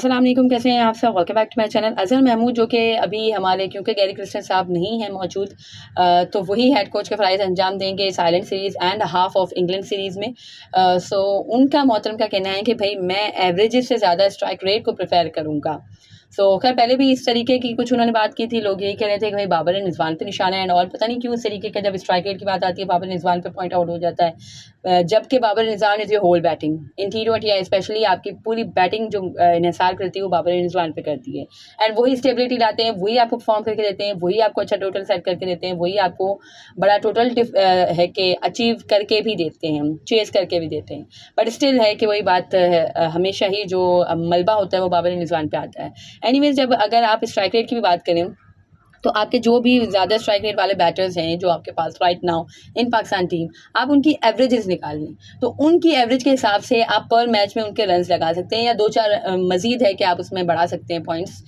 अस्सलाम वालेकुम, कैसे हैं आप सब। Welcome back to my channel. Azhar Mahmood जो कि अभी हमारे क्योंकि गैरी क्रिस्टन साहब नहीं हैं मौजूद, तो वही हेड कोच के फ़राइज़ अंजाम देंगे इस Ireland series and half of England series में। सो उनका मोहतरम का कहना है कि भाई मैं एवरेजेस से ज़्यादा स्ट्राइक रेट को प्रेफर करूँगा। सो खैर पहले भी इस तरीके की कुछ उन्होंने बात की थी, लोग यही कह रहे थे कि भाई बाबर रिजवान पे निशाना है एंड और पता नहीं क्यों इस तरीके का जब स्ट्राइक रेट की बात आती है बाबर रिजवान पे पॉइंट आउट हो जाता है, जबकि Babar Rizwan is your whole batting in T20 specially आपकी पूरी बैटिंग जो इन्हिसार करती है वो बाबर रिजवान पे करती है एंड वही स्टेबिलिटी लाते हैं, वही आपको परफॉर्म करके देते हैं, वही आपको अच्छा टोटल सेट करके देते हैं, वही आपको बड़ा टोटल है कि अचीव करके भी देते हैं, चेस करके भी देते हैं। बट स्टिल है कि वही बात हमेशा ही जो मलबा होता है वो बाबर रिजवान पे आता है। एनीवेज, जब अगर आप स्ट्राइक रेट की भी बात करें तो आपके जो भी ज़्यादा स्ट्राइक रेट वाले बैटर्स हैं जो आपके पास right now in Pakistan team, आप उनकी एवरेजेस निकाल लें तो उनकी एवरेज के हिसाब से आप पर मैच में उनके रन्स लगा सकते हैं या दो चार मज़ीद है कि आप उसमें बढ़ा सकते हैं पॉइंट्स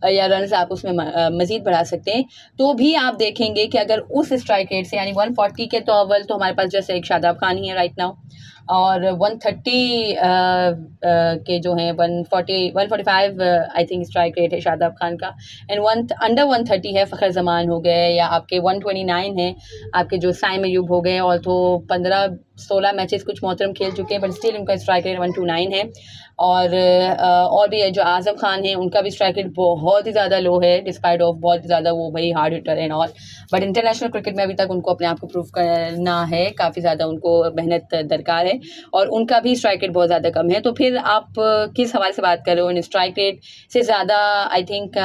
या रन्स आप उसमें मज़ीद बढ़ा सकते हैं। तो भी आप देखेंगे कि अगर उस स्ट्राइक रेट से यानी 140 के तो अव्वल तो हमारे पास जैसे एक शादाब खान ही है राइट नाउ, और 130 के जो हैं 145 आई थिंक स्ट्राइक रेट है शादाब खान का, एंड अंडर 130 है फ़खर जमान हो गए, या आपके 129 हैं आपके जो साइम अयूब हो गए, और तो 15-16 मैचेस कुछ मोहतरम खेल चुके हैं बट स्टिल उनका स्ट्राइक रेट 129 है। और भी है जो आज़म खान है उनका भी स्ट्राइक रेट बहुत ही ज़्यादा लो है डिस्पाइट ऑफ बहुत ज़्यादा वो भाई hard hitter and all, but international cricket में अभी तक उनको अपने आप को प्रूव करना है, काफ़ी ज़्यादा उनको मेहनत दरकार है और उनका भी स्ट्राइक रेट बहुत ज़्यादा कम है। तो फिर आप किस हवाले से बात कर रहे हो, स्ट्राइक रेट से ज़्यादा आई थिंक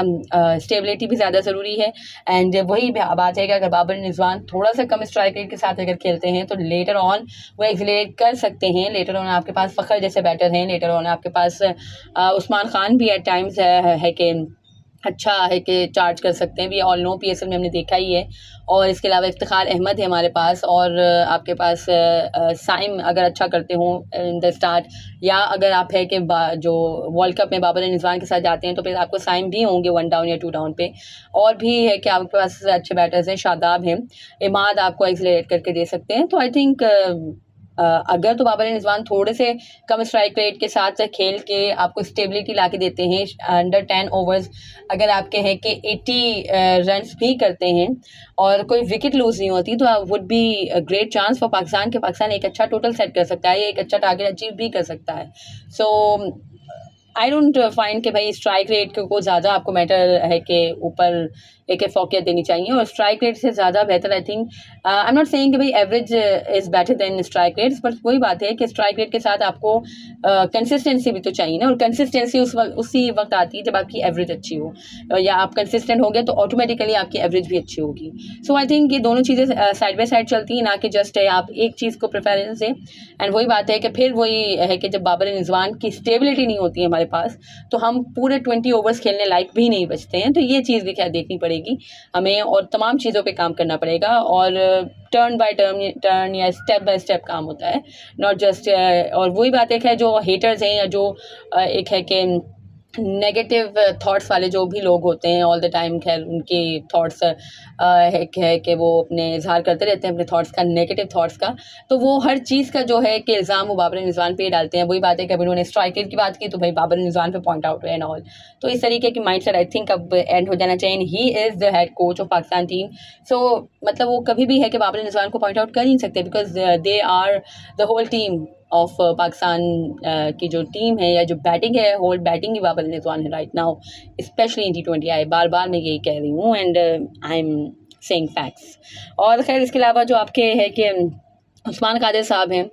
स्टेबिलिटी भी ज़्यादा ज़रूरी है। एंड वही बात है कि अगर बाबर रिजवान थोड़ा सा कम स्ट्राइक रेट के साथ अगर खेलते हैं तो लेटर ऑन वो एक्सीलरेट कर सकते हैं। लेटर ऑन आपके पास फ़खर जैसे बैटर हैं, लेटर ऑन आपके पास उस्मान खान भी एट टाइम्स है कि अच्छा है कि चार्ज कर सकते हैं, भी ऑल नो PSL में हमने देखा ही है। और इसके अलावा इफ्तिखार अहमद है हमारे पास, और आपके पास साइम अगर अच्छा करते हों इन द स्टार्ट, या अगर आप है कि जो वर्ल्ड कप में बाबर रिजवान के साथ जाते हैं तो फिर आपको साइम भी होंगे 1 डाउन या 2 डाउन पे। और भी है कि आपके पास अच्छे बैटर्स हैं, शादाब हैं, इमाद आपको एक्सीलरेट करके दे सकते हैं। तो आई थिंक अगर तो बाबर रिजवान थोड़े से कम स्ट्राइक रेट के साथ खेल के आपको स्टेबिलिटी ला के देते हैं, अंडर 10 ओवर्स अगर आपके हैं कि 80 रन्स भी करते हैं और कोई विकेट लूज़ नहीं होती तो would be great chance for Pakistan कि पाकिस्तान एक अच्छा टोटल सेट कर सकता है, एक अच्छा टारगेट अचीव भी कर सकता है। सो आई डोंट फाइंड कि भाई स्ट्राइक रेट को ज़्यादा आपको मैटर है कि ऊपर एक फोकियत देनी चाहिए, और स्ट्राइक रेट से ज़्यादा बेहतर I think I am not saying कि भाई average is better than strike rates, but वही बात है कि स्ट्राइक रेट के साथ आपको कंसिस्टेंसी भी तो चाहिए ना, और कंसिस्टेंसी उसी वक्त आती है जब आपकी एवरेज अच्छी हो, या आप कंसिस्टेंट हो गए तो ऑटोमेटिकली आपकी एवरेज भी अच्छी होगी। सो आई थिंक ये दोनों चीज़ें साइड बाई साइड चलती हैं, ना कि जस्ट है आप एक चीज़ को प्रेफरेंस दें। एंड वही बात है कि फिर वही है कि जब बाबर रिजवान की स्टेबिलिटी नहीं होती है हमारे पास तो हम पूरे 20 ओवर्स खेलने लायक भी नहीं बचते हैं। तो ये चीज़ भी क्या देखनी पड़ेगी हमें, और तमाम चीज़ों पे काम करना पड़ेगा, और टर्न बाय टर्न या स्टेप बाय स्टेप काम होता है, नॉट जस्ट। और वही बात एक है जो हेटर्स हैं या जो एक है कि नेगेटिव थॉट्स वाले जो भी लोग होते हैं ऑल द टाइम, खैर उनके थॉट्स है कि वो अपने इजहार करते रहते हैं अपने थॉट्स का, नेगेटिव थॉट्स का, तो वो हर चीज़ का जो है कि इल्ज़ाम वो बाबर रिजवान पे ही डालते हैं। वही बात है कि अभी उन्होंने स्ट्राइक रेट की बात की तो भाई बाबर रिजवान पे पॉइंट आउट हुए एंड ऑल। तो इस तरीके की माइंड सेट आई थिंक अब एंड हो जाना चाहिए। He is the head coach of Pakistan team, so मतलब वो कभी भी है कि बाबर रिजवान को पॉइंट आउट कर ही नहीं सकते, because they are the whole team of Pakistan की जो टीम है या जो बैटिंग है, होल बैटिंग ही बाबर रिजवान है right now, specially in T20। बार बार मैं यही कह रही हूँ and I am saying facts. और खैर इसके अलावा जो आपके है कि उस्मान कादिर साहब हैं,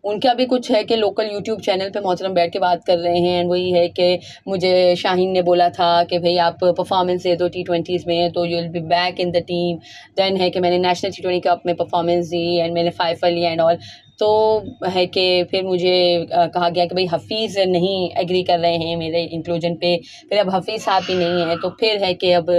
उनका भी कुछ है कि लोकल यूट्यूब चैनल पे मोहतरम बैठ के बात कर रहे हैं, वही है कि मुझे शाहीन ने बोला था कि भाई आप परफॉर्मेंस दे दो T20s में तो you will be back in the team. Then है कि मैंने नेशनल T20 कप में परफॉर्मेंस दी एंड मैंने 5 लिया एंड ऑल। तो है कि फिर मुझे कहा गया कि भाई हफ़ीज़ नहीं एग्री कर रहे हैं मेरे इंक्लूजन पे, फिर अब हफ़ीज़ साहब भी नहीं है, तो फिर है कि अब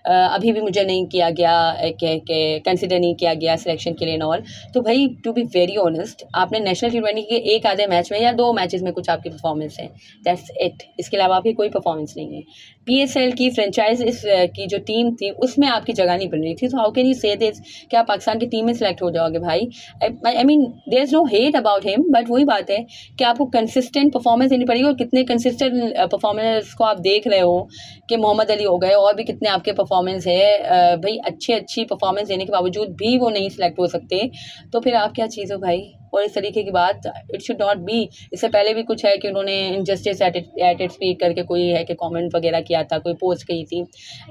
अभी भी मुझे नहीं किया गया कि कंसिडर नहीं किया गया सिलेक्शन के लिए एंड ऑल। तो भाई टू बी वेरी ऑनेस्ट, आपने नेशनल T20 के एक आधे मैच में या 2 मैचेस में कुछ आपकी परफॉर्मेंस है, दैट्स इट, इसके अलावा आपकी कोई परफॉर्मेंस नहीं है। PSL की फ्रेंचाइज की जो टीम थी उसमें आपकी जगह नहीं बन रही थी, तो हाउ कैन यू से दिस कि आप पाकिस्तान की टीम में सेलेक्ट हो जाओगे भाई। I mean they there is no hate about him, but वही बात है कि आपको कंसिस्टेंट परफॉर्मेंस देनी पड़ेगी। और कितने कंसिस्टेंट परफॉर्मेंस को आप देख रहे हो कि मोहम्मद अली हो गए और भी कितने आपके परफॉर्मेंस है, भाई अच्छी परफॉर्मेंस देने के बावजूद भी वो नहीं सिलेक्ट हो सकते, तो फिर आप क्या चीज़ हो भाई। और इस तरीके की बात इट शुड नॉट बी। इससे पहले भी कुछ है कि उन्होंने इनजस्टिस एट इट स्पीक करके कोई है कि कमेंट वगैरह किया था, कोई पोस्ट की थी,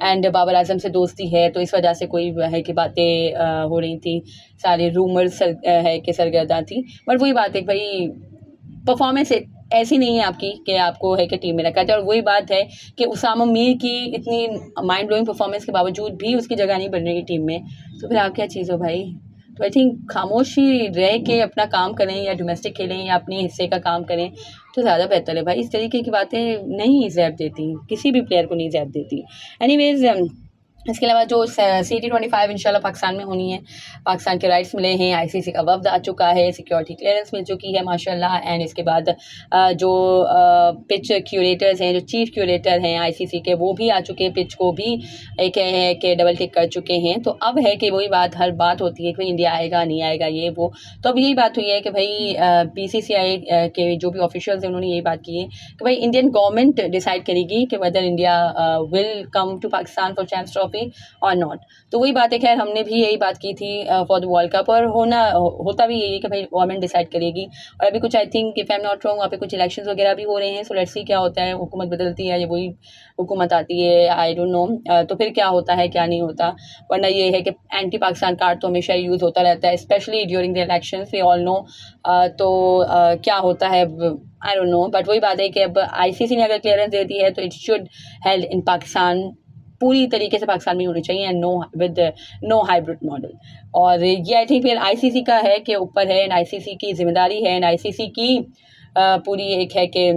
एंड बाबर आजम से दोस्ती है तो इस वजह से कोई है कि बातें हो रही थी, सारे रूमर्स है कि सरगर्दा थी। बट वही बात है कि भाई परफॉर्मेंस ऐसी नहीं है आपकी कि आपको है कि टीम में रखा जाए। और वही बात है कि उसामा मीर की इतनी माइंड ब्लोइंग परफॉर्मेंस के बावजूद भी उसकी जगह नहीं बन रही टीम में, तो फिर आप क्या चीज़ हो भाई। तो आई थिंक खामोशी रह के अपना काम करें या डोमेस्टिक खेलें या अपने हिस्से का काम करें तो ज़्यादा बेहतर है भाई। इस तरीके की बातें नहीं ज़ैब देती, किसी भी प्लेयर को नहीं ज़ैब देती। एनीवेज इसके अलावा जो CT25 इंशाल्लाह पाकिस्तान में होनी है, पाकिस्तान के राइट्स मिले हैं, ICC का वफ़द आ चुका है, सिक्योरिटी क्लियरेंस मिल चुकी है माशाल्लाह। एंड इसके बाद जो पिच क्यूरेटर्स हैं, जो चीफ क्यूरेटर हैं ICC के, वो भी आ चुके हैं, पिच को भी एक है कि डबल टिक कर चुके हैं। तो अब है कि वही बात हर बात होती है कि भाई इंडिया आएगा नहीं आएगा ये वो, तो अब यही बात हुई है कि भाई BCCI के जो भी ऑफिशियल्स हैं उन्होंने यही बात की है कि भाई इंडियन गवर्नमेंट डिसाइड करेगी कि whether India will come to Pakistan for Champions Trophy और नॉट। तो वही बात है, खैर हमने भी यही बात की थी फॉर द वर्ल्ड कप, और होता भी यही है कि भाई गवर्नमेंट डिसाइड करेगी। और अभी कुछ I think if I am not wrong वहाँ पे कुछ इलेक्शंस वगैरह भी हो रहे हैं, सो लेट्स सी क्या होता है। हुकूमत बदलती है या वही हुकूमत आती है, आई डोंट नो, तो फिर क्या होता है क्या नहीं होता। वरना ये है कि एंटी पाकिस्तान कार्ड तो हमेशा यूज़ होता रहता है, specially during the elections, we all know. तो क्या होता है आई डोंट नो, बट वही बात है कि अब ICC ने अगर क्लियरेंस दे दी है तो it should held in Pakistan, पूरी तरीके से पाकिस्तान में होनी चाहिए, एंड नो हाइब्रिड मॉडल। और ये आई थिंक फिर ICC का है कि ऊपर है, एंड ICC की जिम्मेदारी है, एंड ICC की पूरी एक है कि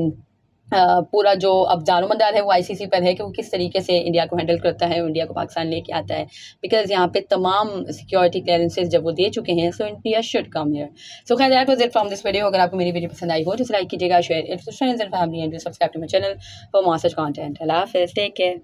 पूरा जो अब दारोमदार है वो ICC पर है कि वो किस तरीके से इंडिया को हैंडल करता है, इंडिया को पाकिस्तान लेके आता है। बिकॉज यहाँ पे तमाम सिक्योरिटी क्लियरेंसेज जब वो दे चुके हैं, so India should come here. So खैर that was it from this video. अगर आपको मेरी वीडियो पसंद आई हो तो लाइक कीजिएगा, share it with friends and family, and subscribe to my channel for more such content. अल्लाह हाफिज़, टेक केयर।